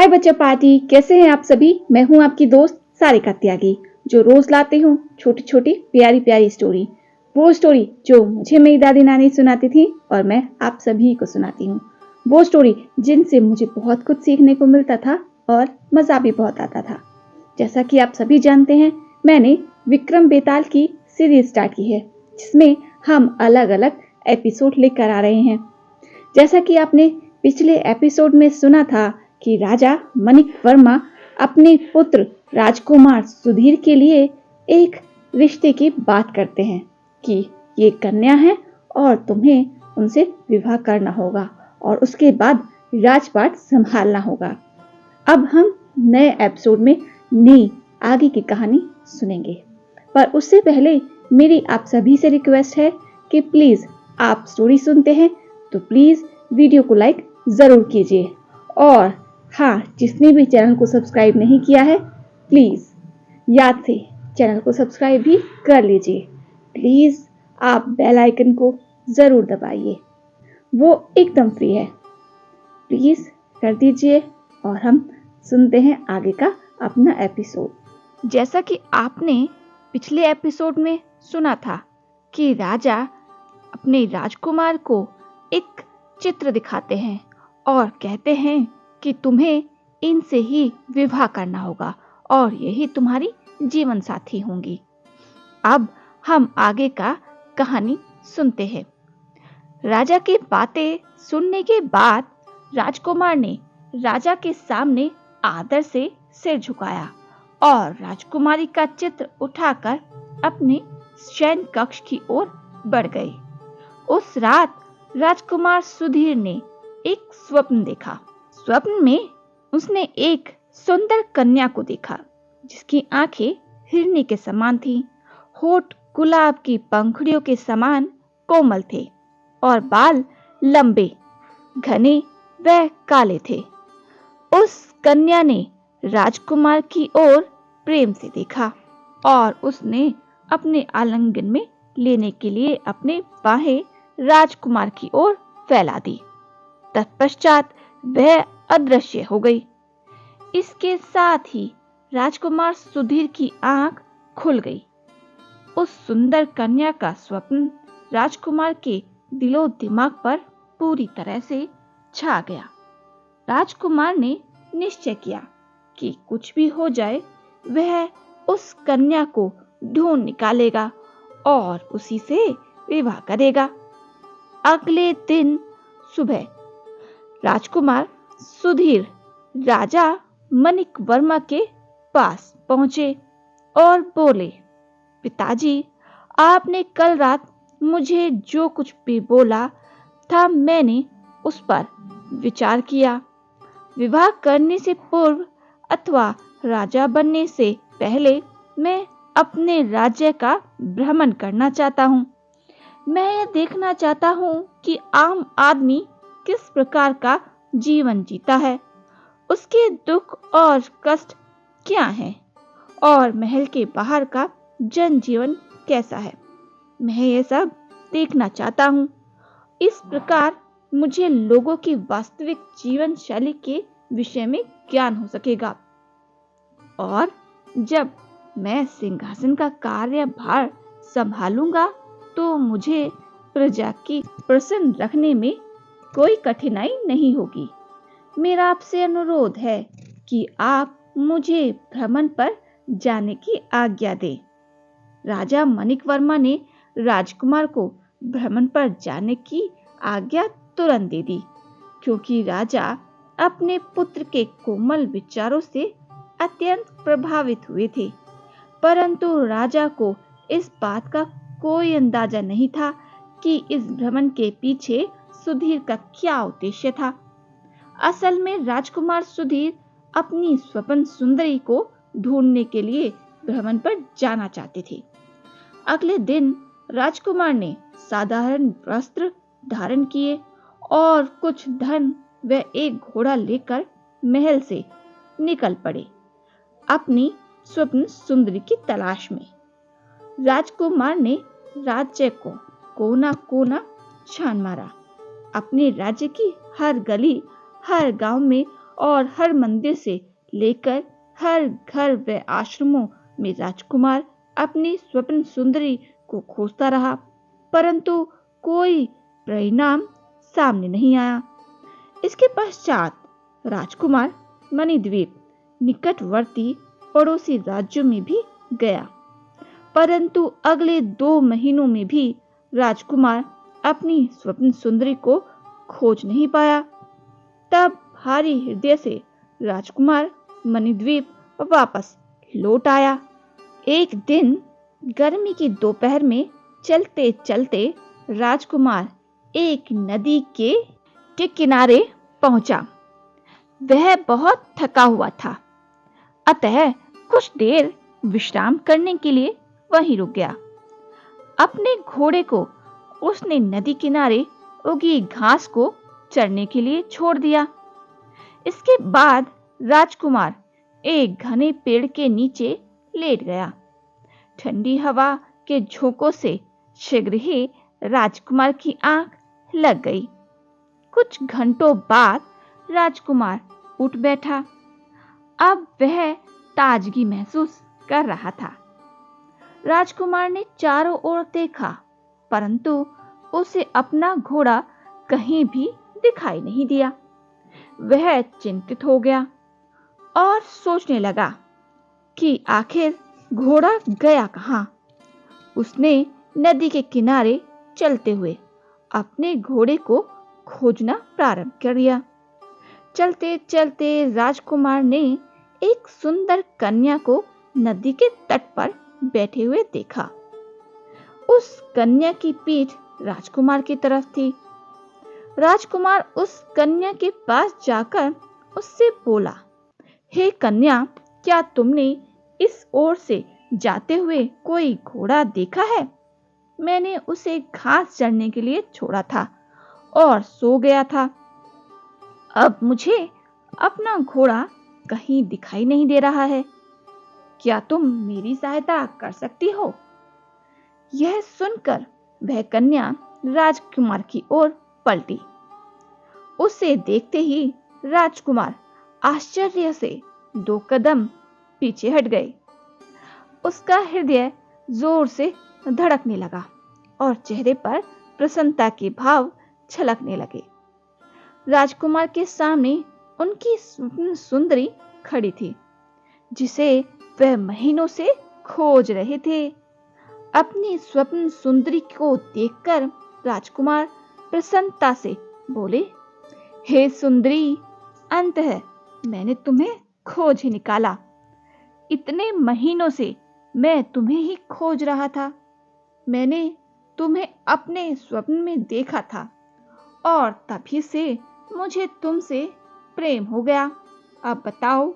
हाय बच्चा पार्टी, कैसे हैं आप सभी। मैं हूं आपकी दोस्त सारिका त्यागी, जो रोज लाती हूं छोटी छोटी प्यारी प्यारी स्टोरी। वो स्टोरी जो मुझे मेरी दादी नानी सुनाती थी और मैं आप सभी को सुनाती हूँ। वो स्टोरी जिनसे मुझे बहुत कुछ सीखने को मिलता था और मजा भी बहुत आता था। जैसा कि आप सभी जानते हैं, मैंने विक्रम बेताल की सीरीज स्टार्ट की है, जिसमें हम अलग अलग एपिसोड लेकर आ रहे हैं। जैसा कि आपने पिछले एपिसोड में सुना था कि राजा मणिक वर्मा अपने पुत्र राजकुमार सुधीर के लिए एक रिश्ते की बात करते हैं कि ये कन्या है और तुम्हें उनसे विवाह करना होगा और उसके बाद राजपाट संभालना होगा। अब हम नए एपिसोड में नई आगे की कहानी सुनेंगे, पर उससे पहले मेरी आप सभी से रिक्वेस्ट है कि प्लीज आप स्टोरी सुनते हैं तो प्लीज वीडियो को लाइक जरूर कीजिए, और हाँ, जिसने भी चैनल को सब्सक्राइब नहीं किया है प्लीज याद से चैनल को सब्सक्राइब भी कर लीजिए। प्लीज आप बेल आइकन को जरूर दबाइए, वो एकदम फ्री है। प्लीज कर दीजिए और हम सुनते हैं आगे का अपना एपिसोड। जैसा कि आपने पिछले एपिसोड में सुना था कि राजा अपने राजकुमार को एक चित्र दिखाते हैं और कहते हैं कि तुम्हें इनसे ही विवाह करना होगा और यही तुम्हारी जीवन साथी होंगी। अब हम आगे का कहानी सुनते हैं। राजा की बातें सुनने के बाद राजकुमार ने राजा के सामने आदर से सिर झुकाया और राजकुमारी का चित्र उठाकर अपने शयन कक्ष की ओर बढ़ गए। उस रात राजकुमार सुधीर ने एक स्वप्न देखा। स्वप्न में उसने एक सुंदर कन्या को देखा, जिसकी आंखें हिरनी के समान थीं, होठ गुलाब की पंखुड़ियों के समान कोमल थे और बाल लंबे, घने व काले थे। उस कन्या ने राजकुमार की ओर प्रेम से देखा और उसने अपने आलिंगन में लेने के लिए अपने बाहें राजकुमार की ओर फैला दी। तत्पश्चात वह अदृश्य हो गई। इसके साथ ही राजकुमार सुधीर की आंख खुल गई। उस सुंदर कन्या का स्वप्न राजकुमार के दिलो दिमाग पर पूरी तरह से छा गया। राजकुमार ने निश्चय किया कि कुछ भी हो जाए वह उस कन्या को ढूंढ निकालेगा और उसी से विवाह करेगा। अगले दिन सुबह राजकुमार सुधीर राजा मणिक वर्मा के पास पहुंचे और बोले, पिताजी, आपने कल रात मुझे जो कुछ भी बोला था मैंने उस पर विचार किया। विवाह करने से पूर्व अथवा राजा बनने से पहले मैं अपने राज्य का भ्रमण करना चाहता हूँ। मैं यह देखना चाहता हूँ कि आम आदमी किस प्रकार का जीवन जीता है, उसके दुख और कष्ट क्या हैं और महल के बाहर का जनजीवन कैसा है। मैं ये सब देखना चाहता हूँ। इस प्रकार मुझे लोगों की वास्तविक जीवन शैली के विषय में ज्ञान हो सकेगा और जब मैं सिंहासन का कार्यभार संभालूंगा तो मुझे प्रजा की प्रसन्न रखने में कोई कठिनाई नहीं होगी। मेरा आपसे अनुरोध है कि आप मुझे भ्रमण पर जाने की आज्ञा दें। राजा मणिक वर्मा ने राजकुमार को भ्रमण पर जाने की आज्ञा तुरंत दे दी, क्योंकि राजा अपने पुत्र के कोमल विचारों से अत्यंत प्रभावित हुए थे। परंतु राजा को इस बात का कोई अंदाजा नहीं था कि इस भ्रमण के पीछे सुधीर का क्या उद्देश्य था। असल में राजकुमार सुधीर अपनी स्वप्न सुंदरी को ढूंढने के लिए भ्रमण पर जाना चाहते थे। अगले दिन राजकुमार ने साधारण वस्त्र धारण किए और कुछ धन व एक घोड़ा लेकर महल से निकल पड़े अपनी स्वप्न सुंदरी की तलाश में। राजकुमार ने राज्य को कोना कोना छान मारा। अपने राज्य की हर गली, हर गांव में और हर मंदिर से लेकर हर घर व आश्रमों में राजकुमार अपनी स्वप्न सुंदरी को खोजता रहा, परंतु कोई परिणाम सामने नहीं आया। इसके पश्चात राजकुमार मणिद्वीप निकटवर्ती पड़ोसी राज्यों में भी गया, परंतु अगले 2 महीनों में भी राजकुमार अपनी स्वप्न सुंदरी को खोज नहीं पाया। तब भारी हृदय से राजकुमार मणिद्वीप वापस लौट आया। एक दिन गर्मी की दोपहर में चलते चलते राजकुमार एक नदी के किनारे पहुंचा। वह बहुत थका हुआ था, अतः कुछ देर विश्राम करने के लिए वहीं रुक गया। अपने घोड़े को उसने नदी किनारे उगी घास को चरने के लिए छोड़ दिया। इसके बाद राजकुमार एक घने पेड़ के नीचे लेट गया। ठंडी हवा के झोंकों से शीघ्र ही राजकुमार की आंख लग गई। कुछ घंटों बाद राजकुमार उठ बैठा। अब वह ताजगी महसूस कर रहा था। राजकुमार ने चारों ओर देखा, परंतु उसे अपना घोड़ा कहीं भी दिखाई नहीं दिया। वह चिंतित हो गया और सोचने लगा कि आखिर घोड़ा गया कहां। उसने नदी के किनारे चलते हुए अपने घोड़े को खोजना प्रारंभ कर दिया। चलते चलते राजकुमार ने एक सुंदर कन्या को नदी के तट पर बैठे हुए देखा। उस कन्या की पीठ राजकुमार की तरफ थी। राजकुमार उस कन्या के पास जाकर उससे बोला, हे कन्या, क्या तुमने इस ओर से जाते हुए कोई घोड़ा देखा है? मैंने उसे घास चरने के लिए छोड़ा था और सो गया था। अब मुझे अपना घोड़ा कहीं दिखाई नहीं दे रहा है। क्या तुम मेरी सहायता कर सकती हो? यह सुनकर वह कन्या राजकुमार की ओर पलटी। उसे देखते ही राजकुमार आश्चर्य से 2 कदम पीछे हट गए। उसका हृदय जोर से धड़कने लगा और चेहरे पर प्रसन्नता के भाव छलकने लगे। राजकुमार के सामने उनकी स्वप्न सुंदरी खड़ी थी, जिसे वह महीनों से खोज रहे थे। अपनी स्वप्न सुंदरी को देखकर राजकुमार प्रसन्नता से बोले, हे सुंदरी, अंततः मैंने तुम्हें खोज ही निकाला। इतने महीनों से मैं तुम्हें ही खोज रहा था। मैंने तुम्हें अपने स्वप्न में देखा था और तभी से मुझे तुमसे प्रेम हो गया। अब बताओ,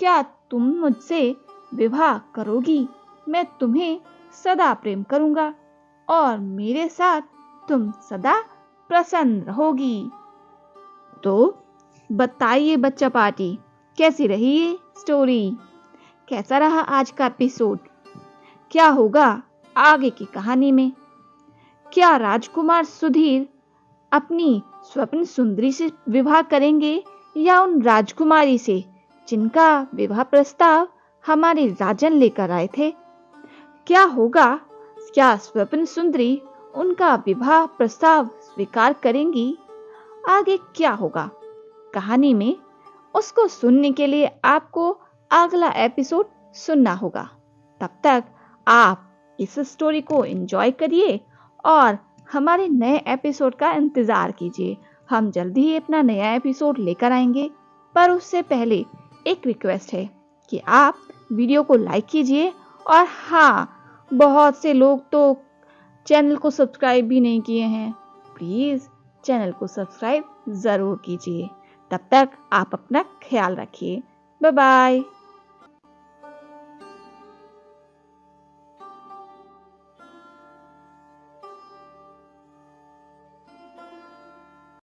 क्या तुम मुझसे विवाह करोगी? मैं तुम्हें सदा प्रेम करूंगा और मेरे साथ तुम सदा प्रसन्न रहोगी। तो बताइए बच्चा पार्टी, कैसी रही ये स्टोरी? कैसा रहा आज का एपिसोड? क्या होगा आगे की कहानी में? क्या राजकुमार सुधीर अपनी स्वप्न सुंदरी से विवाह करेंगे या उन राजकुमारी से जिनका विवाह प्रस्ताव हमारे राजन लेकर आए थे? क्या होगा? क्या स्वप्न सुंदरी उनका विवाह प्रस्ताव स्वीकार करेंगी? आगे क्या होगा कहानी में, उसको सुनने के लिए आपको अगला एपिसोड सुनना होगा। तब तक आप इस स्टोरी को एंजॉय करिए और हमारे नए एपिसोड का इंतजार कीजिए। हम जल्दी ही अपना नया एपिसोड लेकर आएंगे, पर उससे पहले एक रिक्वेस्ट है कि आप वीडियो को लाइक कीजिए और हाँ, बहुत से लोग तो चैनल को सब्सक्राइब भी नहीं किए हैं। प्लीज चैनल को सब्सक्राइब जरूर कीजिए। तब तक आप अपना ख्याल रखिए। Bye bye.